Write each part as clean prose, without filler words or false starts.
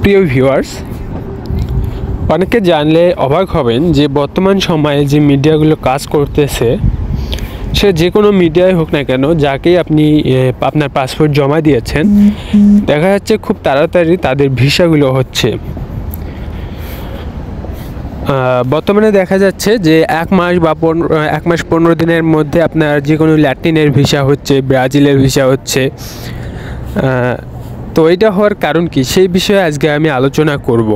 প্রিয় ভিউয়ার্স, অনেকে জানলে অবাক হবেন যে বর্তমান সময়ে যে মিডিয়াগুলো কাজ করতেছে, সে যে কোনো মিডিয়ায় হোক না কেন, যাকেই আপনি আপনার পাসপোর্ট জমা দিয়েছেন, দেখা যাচ্ছে খুব তাড়াতাড়ি তাদের ভিসাগুলো হচ্ছে। বর্তমানে দেখা যাচ্ছে যে 1 মাস বা 1 মাস 15 দিনের মধ্যে আপনার যে কোনো ল্যাটিনের ভিসা হচ্ছে, ব্রাজিলের ভিসা হচ্ছে। তো এটা হওয়ার কারণ কি, সেই বিষয়ে আজকে আমি আলোচনা করব।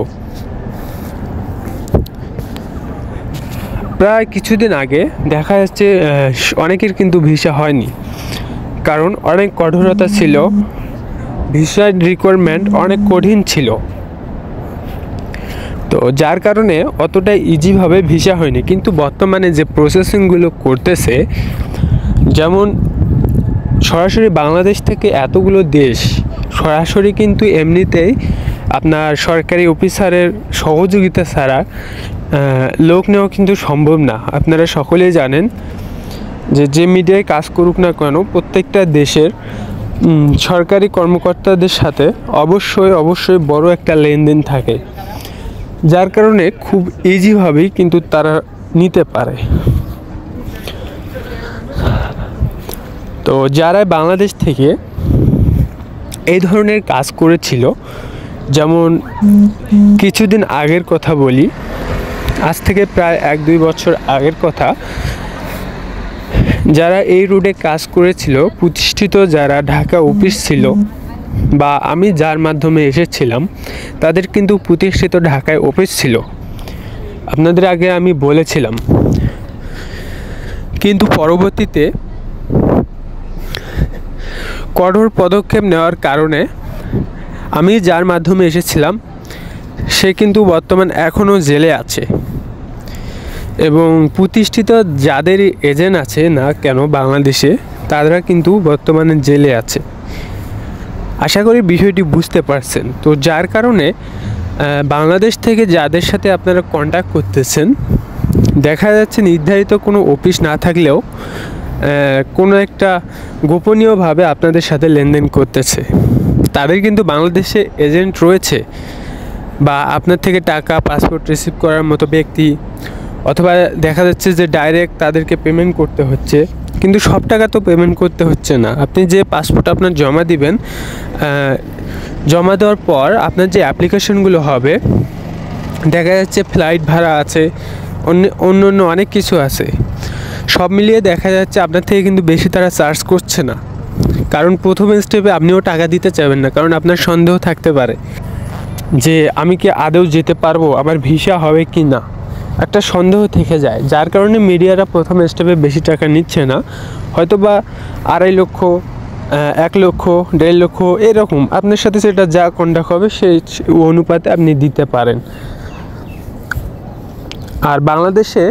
প্রায় কিছুদিন আগে দেখা যাচ্ছে অনেকের কিন্তু ভিসা হয়নি, কারণ অনেক কঠোরতা ছিল, ভিসার রিকোয়ারমেন্ট অনেক কঠিন ছিল। তো যার কারণে অতটা ইজিভাবে ভিসা হয়নি। কিন্তু বর্তমানে যে প্রসেসিংগুলো করতেছে, যেমন সরাসরি বাংলাদেশ থেকে এতগুলো দেশ সরাসরি কিন্তু এমনিতেই আপনার সরকারি অফিসারের সহযোগিতা ছাড়া লোক নেওয়া কিন্তু সম্ভব না। আপনারা সকলেই জানেন যে মিডিয়ায় কাজ করুক না কেন, প্রত্যেকটা দেশের সরকারি কর্মকর্তাদের সাথে অবশ্যই বড় একটা লেনদেন থাকে, যার কারণে খুব ইজিভাবেই কিন্তু তারা নিতে পারে। তো যারা বাংলাদেশ থেকে এই ধরনের কাজ করেছিল, যেমন কিছুদিন আগের কথা বলি, আজ থেকে প্রায় 1-2 বছর আগের কথা, যারা এই রুটে কাজ করেছিল, প্রতিষ্ঠিত যারা ঢাকা অফিস ছিল বা আমি যার মাধ্যমে এসেছিলাম, তাদের কিন্তু প্রতিষ্ঠিত ঢাকায় অফিস ছিল, আপনাদের আগে আমি বলেছিলাম। কিন্তু পরবর্তীতে কঠোর পদক্ষেপ নেওয়ার কারণে আমি যার মাধ্যমে এসেছিলাম, সে কিন্তু বর্তমান এখনও জেলে আছে। এবং প্রতিষ্ঠিত যাদের এজেন্ট আছে না কেন বাংলাদেশে, তারা কিন্তু বর্তমানে জেলে আছে। আশা করি বিষয়টি বুঝতে পারছেন। তো যার কারণে বাংলাদেশ থেকে যাদের সাথে আপনারা কন্ট্যাক্ট করতেছেন, দেখা যাচ্ছে নির্ধারিত কোনো অফিস না থাকলেও কোনো একটা গোপনীয়ভাবে আপনাদের সাথে লেনদেন করতেছে। তাদের কিন্তু বাংলাদেশে এজেন্ট রয়েছে, বা আপনার থেকে টাকা পাসপোর্ট রিসিভ করার মতো ব্যক্তি, অথবা দেখা যাচ্ছে যে ডাইরেক্ট তাদেরকে পেমেন্ট করতে হচ্ছে। কিন্তু সব টাকা তো পেমেন্ট করতে হচ্ছে না। আপনি যে পাসপোর্ট আপনার জমা দিবেন, জমা দেওয়ার পর আপনার যে অ্যাপ্লিকেশনগুলো হবে, দেখা যাচ্ছে ফ্লাইট ভাড়া আছে, অন্য অনেক কিছু আছে। সব মিলিয়ে দেখা যাচ্ছে আপনার থেকে কিন্তু বেশি তারা চার্জ করছে না, কারণ প্রথম স্টেপে আপনিও টাকা দিতে চাইবেন না, কারণ আপনার সন্দেহ থাকতে পারে যে আমি কি আদৌ যেতে পারবো, আমার ভিসা হবে কি না, একটা সন্দেহ থেকে যায়। যার কারণে মিডিয়ারা প্রথম স্টেপে বেশি টাকা নিচ্ছে না, হয়তো বা 2.5 লক্ষ, 1 লক্ষ, 1.5 লক্ষ, এরকম আপনার সাথে সেটা যা কন্ট্যাক্ট হবে সেই অনুপাতে আপনি দিতে পারেন। আর বাংলাদেশে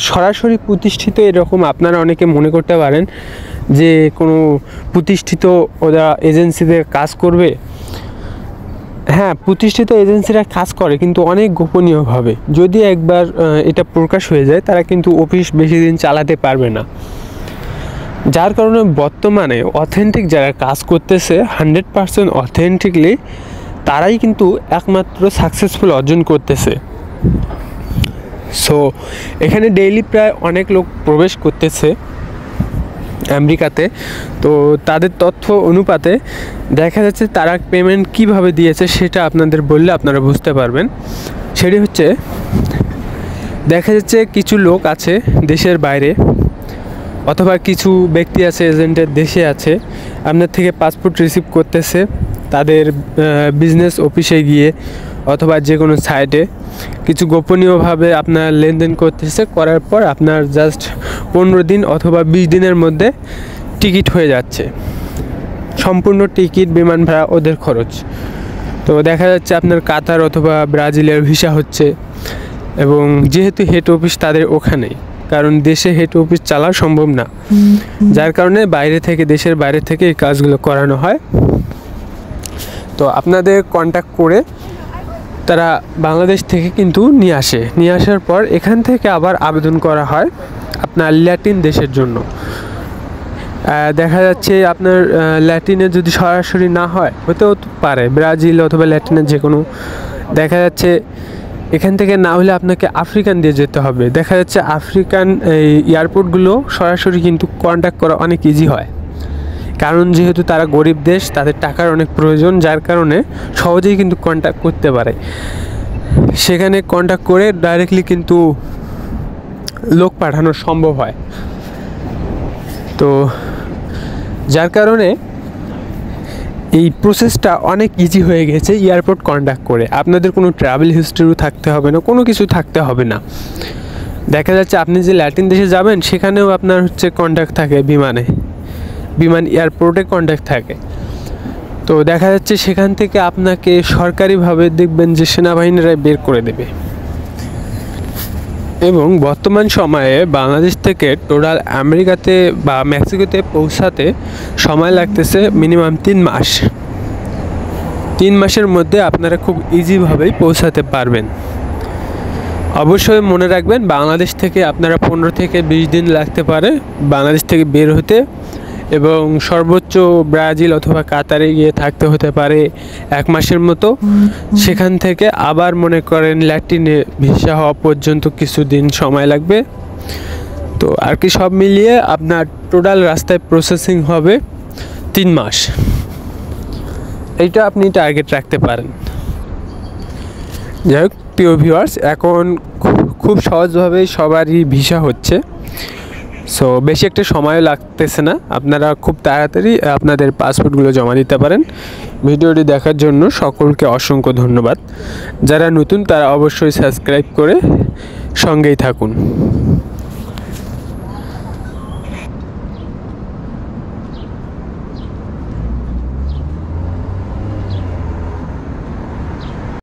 সরাসরি প্রতিষ্ঠিত এরকম আপনারা অনেকে মনে করতে পারেন যে কোনো প্রতিষ্ঠিত ওরা এজেন্সিতে কাজ করবে। হ্যাঁ, প্রতিষ্ঠিত এজেন্সিরা কাজ করে, কিন্তু অনেক গোপনীয়ভাবে। যদি একবার এটা প্রকাশ হয়ে যায়, তারা কিন্তু অফিস বেশি দিন চালাতে পারবে না। যার কারণে বর্তমানে অথেন্টিক যারা কাজ করতেছে, 100% অথেন্টিকলি, তারাই কিন্তু একমাত্র সাকসেসফুল অর্জন করতেছে। সো এখানে ডেইলি প্রায় অনেক লোক প্রবেশ করতেছে আমেরিকাতে। তো তাদের তথ্য অনুপাতে দেখা যাচ্ছে তারা পেমেন্ট কিভাবে দিয়েছে, সেটা আপনাদের বললে আপনারা বুঝতে পারবেন। সেটি হচ্ছে, দেখা যাচ্ছে কিছু লোক আছে দেশের বাইরে, অথবা কিছু ব্যক্তি আছে এজেন্টের দেশে আছে, আপনার থেকে পাসপোর্ট রিসিভ করতেছে তাদের বিজনেস অফিসে গিয়ে, অথবা যে কোনো সাইটে কিছু গোপনীয়ভাবে আপনার লেনদেন করতেছে। করার পর আপনার জাস্ট 15 দিন অথবা 20 দিনের মধ্যে টিকিট হয়ে যাচ্ছে, সম্পূর্ণ টিকিট, বিমান ভাড়া, ওদের খরচ। তো দেখা যাচ্ছে আপনার কাতার অথবা ব্রাজিলের ভিসা হচ্ছে, এবং যেহেতু হেড অফিস তাদের ওখানেই, কারণ দেশে হেড অফিস চালা সম্ভব না, যার কারণে দেশের বাইরে থেকে এই কাজগুলো করানো হয়। তো আপনাদের কন্ট্যাক্ট করে তারা বাংলাদেশ থেকে কিন্তু নিয়ে আসার পর এখান থেকে আবার আবেদন করা হয় আপনার ল্যাটিন দেশের জন্য। দেখা যাচ্ছে আপনার ল্যাটিনে যদি সরাসরি না হয়, হতেও পারে ব্রাজিল অথবা ল্যাটিনের যে কোনো, দেখা যাচ্ছে এখান থেকে না হলে আপনাকে আফ্রিকান দিয়ে যেতে হবে। দেখা যাচ্ছে আফ্রিকান এই এয়ারপোর্টগুলো সরাসরি কিন্তু কন্ট্যাক্ট করা অনেক ইজি হয়, কারণ যেহেতু তারা গরিব দেশ, তাদের টাকার অনেক প্রয়োজন, যার কারণে সহজেই কিন্তু কন্ট্যাক্ট করতে পারে। সেখানে কন্ট্যাক্ট করে ডাইরেক্টলি কিন্তু লোক পাঠানো সম্ভব হয়। তো যার কারণে এই প্রসেসটা অনেক ইজি হয়ে গেছে এয়ারপোর্ট কন্ট্যাক্ট করে। আপনাদের কোনো ট্রাভেল হিস্ট্রিও থাকতে হবে না, কোনো কিছু থাকতে হবে না। দেখা যাচ্ছে আপনি যে ল্যাটিন দেশে যাবেন সেখানেও আপনার হচ্ছে কন্ট্যাক্ট থাকে, বিমান এয়ারপোর্টে কন্ট্যাক্ট থাকে। তো দেখা যাচ্ছে সেখান থেকে আপনাকে সরকারিভাবে দেখবেন যে সেনাবাহিনীরা বের করে দেবে। এবং বর্তমান সময়ে বাংলাদেশ থেকে টোটাল আমেরিকাতে বা মেক্সিকোতে পৌঁছাতে সময় লাগতেছে মিনিমাম 3 মাস। 3 মাসের মধ্যে আপনারা খুব ইজিভাবেই পৌঁছাতে পারবেন। অবশ্যই মনে রাখবেন, বাংলাদেশ থেকে আপনারা 15 থেকে 20 দিন লাগতে পারে বাংলাদেশ থেকে বের হতে, এবং সর্বোচ্চ ব্রাজিল অথবা কাতারে গিয়ে থাকতে হতে পারে 1 মাসের মতো। সেখান থেকে আবার মনে করেন ল্যাটিনে ভিসা হওয়া পর্যন্ত কিছুদিন সময় লাগবে। তো আর কি সব মিলিয়ে আপনার টোটাল রাস্তায় প্রসেসিং হবে 3 মাস। এইটা আপনি টার্গেট রাখতে পারেন। যাই হোক প্রিয় ভিউয়ার্স, এখন খুব সহজভাবেই সবারই ভিসা হচ্ছে। সো বেশি একটা সময় লাগতেছে না, আপনারা খুব তাড়াতাড়ি আপনাদের পাসপোর্টগুলো জমা দিতে পারেন। ভিডিওটি দেখার জন্য সকলকে অসংখ্য ধন্যবাদ। যারা নতুন তারা অবশ্যই সাবস্ক্রাইব করে সঙ্গেই থাকুন।